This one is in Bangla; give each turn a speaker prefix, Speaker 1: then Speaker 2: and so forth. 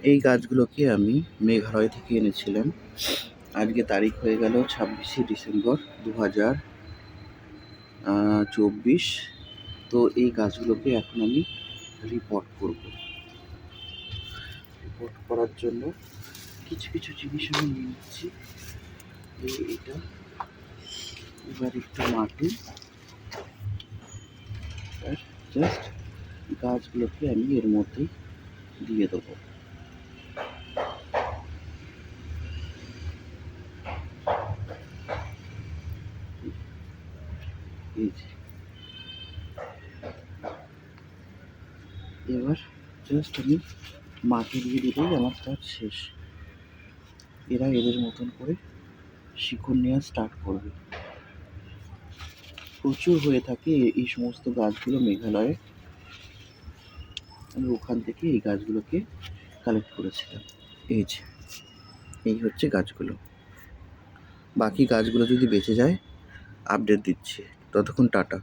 Speaker 1: এই গাছগুলোকে আমি মেঘালয় থেকে এনেছিলাম। আজকে তারিখ হয়ে গেল 26শে ডিসেম্বর 2024। তো এই গাছগুলোকে এখন আমি রিপোর্ট করব। রিপোর্ট করার জন্য কিছু কিছু জিনিস আমি নিয়ে নিচ্ছি। এটা এবার একটু মাটি, আর জাস্ট গাছগুলোকে আমি এর মধ্যেই দিয়ে দেবো। এবার জাস্ট আমি মাটি দিয়ে দিলেই আমার কাজ শেষ। এরা এদের মতন করে শিকড় নেওয়া স্টার্ট করবে। প্রচুর হয়ে থাকে এই সমস্ত গাছগুলো মেঘালয়ে। আমি ওখান থেকে এই গাছগুলোকে কালেক্ট করেছিলাম। এই হচ্ছে গাছগুলো। বাকি গাছগুলো যদি বেঁচে যায় আপডেট দিচ্ছি। ততক্ষণ টাটা।